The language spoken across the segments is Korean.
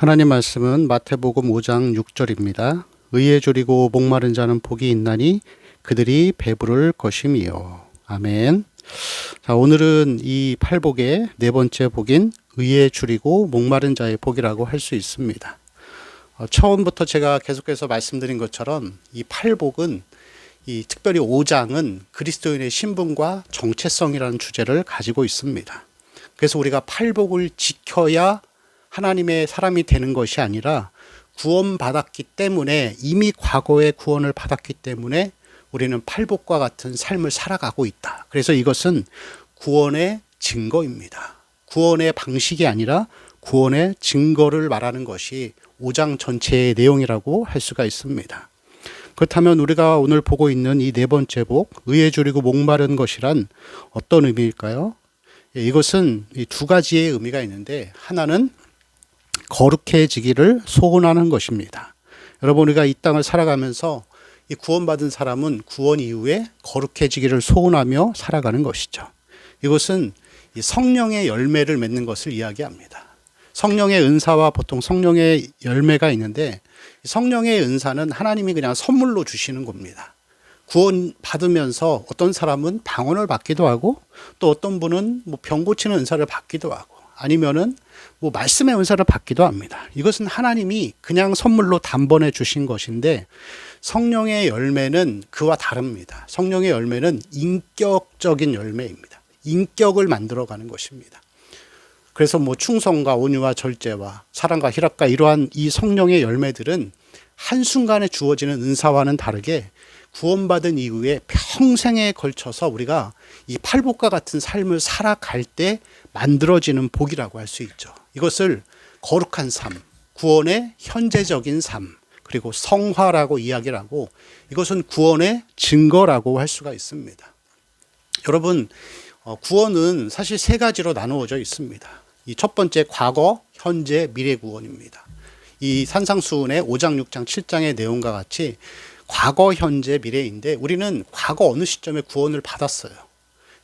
하나님 말씀은 마태복음 5장 6절입니다. 의에 줄이고 목마른 자는 복이 있나니 그들이 배부를 것임이요. 아멘. 자, 오늘은 이 팔복의 네 번째 복인 의에 줄이고 목마른 자의 복이라고 할 수 있습니다. 처음부터 제가 계속해서 말씀드린 것처럼 이 팔복은 특별히 5장은 그리스도인의 신분과 정체성이라는 주제를 가지고 있습니다. 그래서 우리가 팔복을 지켜야 하나님의 사람이 되는 것이 아니라 구원받았기 때문에, 이미 과거에 구원을 받았기 때문에 우리는 팔복과 같은 삶을 살아가고 있다. 그래서 이것은 구원의 증거입니다. 구원의 방식이 아니라 구원의 증거를 말하는 것이 5장 전체의 내용이라고 할 수가 있습니다. 그렇다면 우리가 오늘 보고 있는 이 네 번째 복, 의에 줄이고 목마른 것이란 어떤 의미일까요? 이것은 이 두 가지의 의미가 있는데, 하나는 거룩해지기를 소원하는 것입니다. 여러분, 우리가 이 땅을 살아가면서 이 구원받은 사람은 구원 이후에 거룩해지기를 소원하며 살아가는 것이죠. 이것은 이 성령의 열매를 맺는 것을 이야기합니다. 성령의 은사와 보통 성령의 열매가 있는데, 성령의 은사는 하나님이 그냥 선물로 주시는 겁니다. 구원 받으면서 어떤 사람은 방언을 받기도 하고, 또 어떤 분은 병 고치는 은사를 받기도 하고, 아니면은 말씀의 은사를 받기도 합니다. 이것은 하나님이 그냥 선물로 단번에 주신 것인데, 성령의 열매는 그와 다릅니다. 성령의 열매는 인격적인 열매입니다. 인격을 만들어가는 것입니다. 그래서 충성과 온유와 절제와 사랑과 희락과 이러한 이 성령의 열매들은 한순간에 주어지는 은사와는 다르게 구원받은 이후에 평생에 걸쳐서 우리가 이 팔복과 같은 삶을 살아갈 때 만들어지는 복이라고 할 수 있죠. 이것을 거룩한 삶, 구원의 현재적인 삶, 그리고 성화라고 이야기를 하고, 이것은 구원의 증거라고 할 수가 있습니다. 여러분, 구원은 사실 세 가지로 나누어져 있습니다. 이 첫 번째, 과거, 현재, 미래 구원입니다. 이 산상수훈의 5장, 6장, 7장의 내용과 같이 과거, 현재, 미래인데, 우리는 과거 어느 시점에 구원을 받았어요.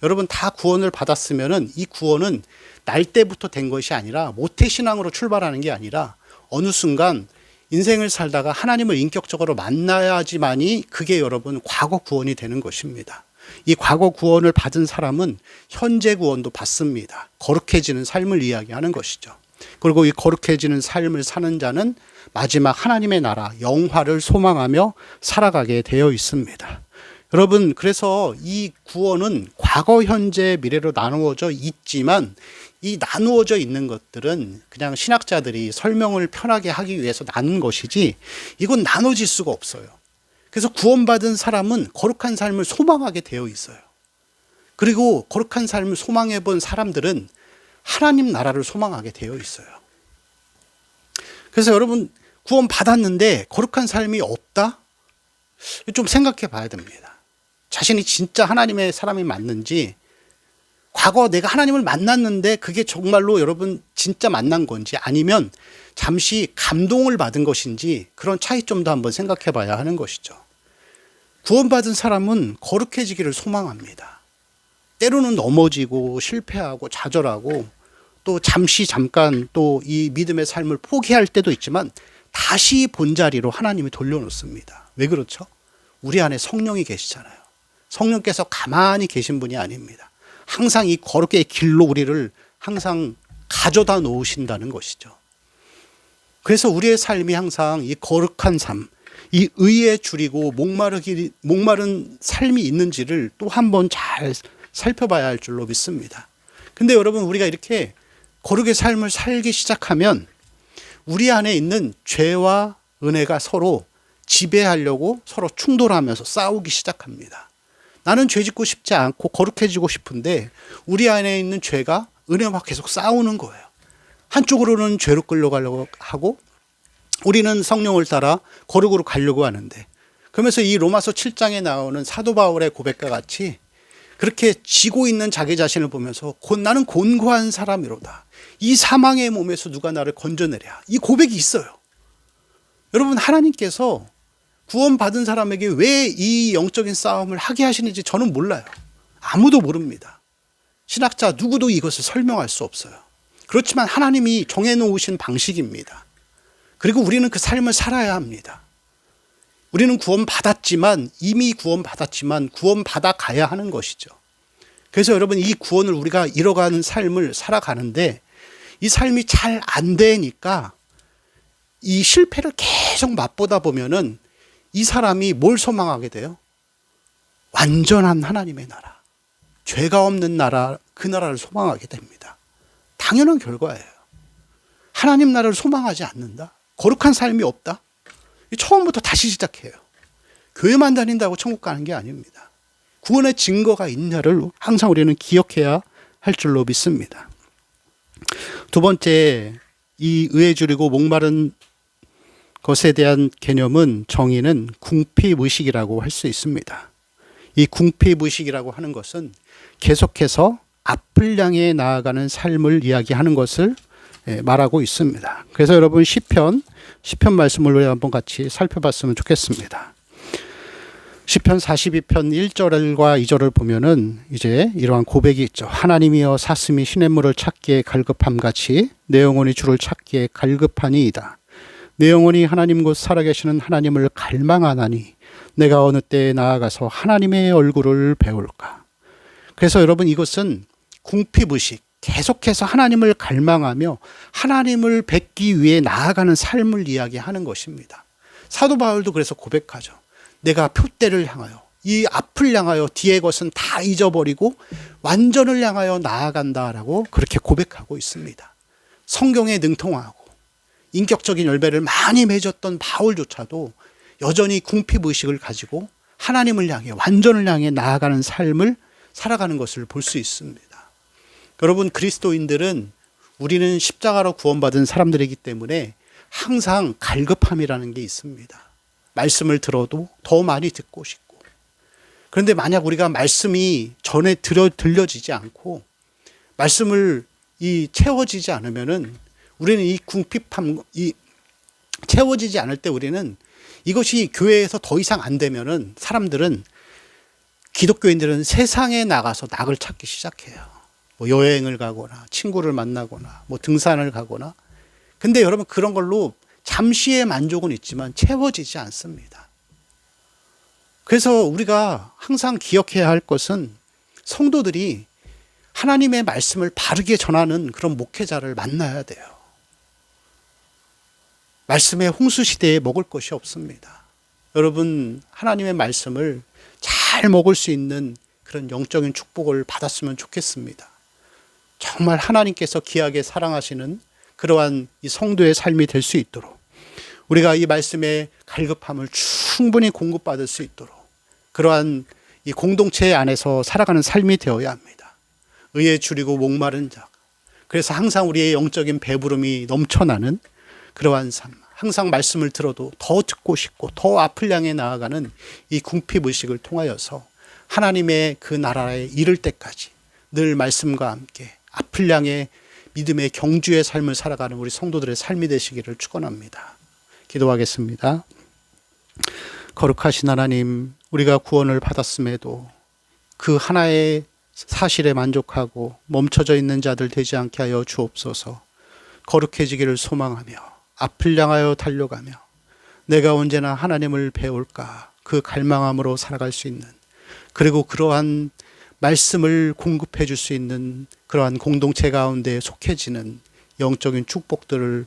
여러분, 다 구원을 받았으면은 이 구원은 날 때부터 된 것이 아니라, 모태신앙으로 출발하는 게 아니라 어느 순간 인생을 살다가 하나님을 인격적으로 만나야지만이 그게 여러분 과거 구원이 되는 것입니다. 이 과거 구원을 받은 사람은 현재 구원도 받습니다. 거룩해지는 삶을 이야기하는 것이죠. 그리고 이 거룩해지는 삶을 사는 자는 마지막 하나님의 나라 영화를 소망하며 살아가게 되어 있습니다. 여러분, 그래서 이 구원은 과거, 현재, 미래로 나누어져 있지만, 이 나누어져 있는 것들은 그냥 신학자들이 설명을 편하게 하기 위해서 나눈 것이지, 이건 나눠질 수가 없어요. 그래서 구원받은 사람은 거룩한 삶을 소망하게 되어 있어요. 그리고 거룩한 삶을 소망해 본 사람들은 하나님 나라를 소망하게 되어 있어요. 그래서 여러분, 구원 받았는데 거룩한 삶이 없다? 좀 생각해 봐야 됩니다. 자신이 진짜 하나님의 사람이 맞는지, 과거 내가 하나님을 만났는데 그게 정말로 여러분 진짜 만난 건지, 아니면 잠시 감동을 받은 것인지, 그런 차이점도 한번 생각해 봐야 하는 것이죠. 구원받은 사람은 거룩해지기를 소망합니다. 때로는 넘어지고 실패하고 좌절하고, 또 잠깐 또 이 믿음의 삶을 포기할 때도 있지만 다시 본자리로 하나님이 돌려놓습니다. 왜 그렇죠? 우리 안에 성령이 계시잖아요. 성령께서 가만히 계신 분이 아닙니다. 항상 이 거룩의 길로 우리를 항상 가져다 놓으신다는 것이죠. 그래서 우리의 삶이 항상 이 거룩한 삶, 이 의에 줄이고 목마른 삶이 있는지를 또 한번 잘 살펴봐야 할 줄로 믿습니다. 근데 여러분, 우리가 이렇게 거룩의 삶을 살기 시작하면 우리 안에 있는 죄와 은혜가 서로 지배하려고 서로 충돌하면서 싸우기 시작합니다. 나는 죄 짓고 싶지 않고 거룩해지고 싶은데 우리 안에 있는 죄가 은혜와 계속 싸우는 거예요. 한쪽으로는 죄로 끌려가려고 하고, 우리는 성령을 따라 거룩으로 가려고 하는데, 그러면서 이 로마서 7장에 나오는 사도 바울의 고백과 같이 그렇게 지고 있는 자기 자신을 보면서 나는 곤고한 사람이로다, 이 사망의 몸에서 누가 나를 건져내랴, 이 고백이 있어요. 여러분, 하나님께서 구원받은 사람에게 왜 이 영적인 싸움을 하게 하시는지 저는 몰라요. 아무도 모릅니다. 신학자 누구도 이것을 설명할 수 없어요. 그렇지만 하나님이 정해놓으신 방식입니다. 그리고 우리는 그 삶을 살아야 합니다. 우리는 구원받았지만, 이미 구원받았지만 구원받아 가야 하는 것이죠. 그래서 여러분, 이 구원을 우리가 잃어가는 삶을 살아가는데 이 삶이 잘 안 되니까 이 실패를 계속 맛보다 보면은 이 사람이 뭘 소망하게 돼요? 완전한 하나님의 나라, 죄가 없는 나라, 그 나라를 소망하게 됩니다. 당연한 결과예요. 하나님 나라를 소망하지 않는다? 거룩한 삶이 없다? 처음부터 다시 시작해요. 교회만 다닌다고 천국 가는 게 아닙니다. 구원의 증거가 있냐를 항상 우리는 기억해야 할 줄로 믿습니다. 두 번째, 이 의에 줄이고 목마른 것에 대한 개념은, 정의는 궁핍의식이라고 할 수 있습니다. 이 궁핍의식이라고 하는 것은 계속해서 앞을 향해 나아가는 삶을 이야기하는 것을 말하고 있습니다. 그래서 여러분, 시편 말씀을 우리 한번 같이 살펴봤으면 좋겠습니다. 시편 42편 1절과 2절을 보면은 이제 이러한 고백이 있죠. 하나님이여 사슴이 시냇물을 찾기에 갈급함 같이 내 영혼이 주를 찾기에 갈급하니이다. 내 영혼이 하나님 곧 살아계시는 하나님을 갈망하나니 내가 어느 때에 나아가서 하나님의 얼굴을 배울까. 그래서 여러분, 이것은 궁핍의식, 계속해서 하나님을 갈망하며 하나님을 뵙기 위해 나아가는 삶을 이야기하는 것입니다. 사도 바울도 그래서 고백하죠. 내가 표대를 향하여, 이 앞을 향하여 뒤의 것은 다 잊어버리고 완전을 향하여 나아간다라고 그렇게 고백하고 있습니다. 성경에 능통하고 인격적인 열매를 많이 맺었던 바울조차도 여전히 궁핍의식을 가지고 하나님을 향해, 완전을 향해 나아가는 삶을 살아가는 것을 볼 수 있습니다. 여러분, 그리스도인들은, 우리는 십자가로 구원받은 사람들이기 때문에 항상 갈급함이라는 게 있습니다. 말씀을 들어도 더 많이 듣고 싶고, 그런데 만약 우리가 말씀이 전에 들려지지 않고 말씀을 채워지지 않으면은, 우리는 이 궁핍함, 채워지지 않을 때 우리는 이것이 교회에서 더 이상 안 되면은, 사람들은, 기독교인들은 세상에 나가서 낙을 찾기 시작해요. 뭐 여행을 가거나 친구를 만나거나 뭐 등산을 가거나. 근데 여러분, 그런 걸로 잠시의 만족은 있지만 채워지지 않습니다. 그래서 우리가 항상 기억해야 할 것은, 성도들이 하나님의 말씀을 바르게 전하는 그런 목회자를 만나야 돼요. 말씀의 홍수 시대에 먹을 것이 없습니다. 여러분, 하나님의 말씀을 잘 먹을 수 있는 그런 영적인 축복을 받았으면 좋겠습니다. 정말 하나님께서 귀하게 사랑하시는 그러한 이 성도의 삶이 될 수 있도록, 우리가 이 말씀의 갈급함을 충분히 공급받을 수 있도록 그러한 이 공동체 안에서 살아가는 삶이 되어야 합니다. 의에 줄이고 목마른 자, 그래서 항상 우리의 영적인 배부름이 넘쳐나는 그러한 삶, 항상 말씀을 들어도 더 듣고 싶고 더 앞을 향해 나아가는 이 궁핍의식을 통하여서 하나님의 그 나라에 이를 때까지 늘 말씀과 함께 앞을 향해 믿음의 경주의 삶을 살아가는 우리 성도들의 삶이 되시기를 축원합니다. 기도하겠습니다. 거룩하신 하나님, 우리가 구원을 받았음에도 그 하나의 사실에 만족하고 멈춰져 있는 자들 되지 않게 하여 주옵소서. 거룩해지기를 소망하며 앞을 향하여 달려가며 내가 언제나 하나님을 배울까, 그 갈망함으로 살아갈 수 있는, 그리고 그러한 말씀을 공급해 줄 수 있는 그러한 공동체 가운데 속해지는 영적인 축복들을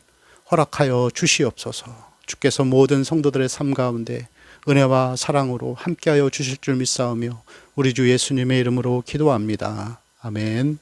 허락하여 주시옵소서. 주께서 모든 성도들의 삶 가운데 은혜와 사랑으로 함께하여 주실 줄 믿사오며 우리 주 예수님의 이름으로 기도합니다. 아멘.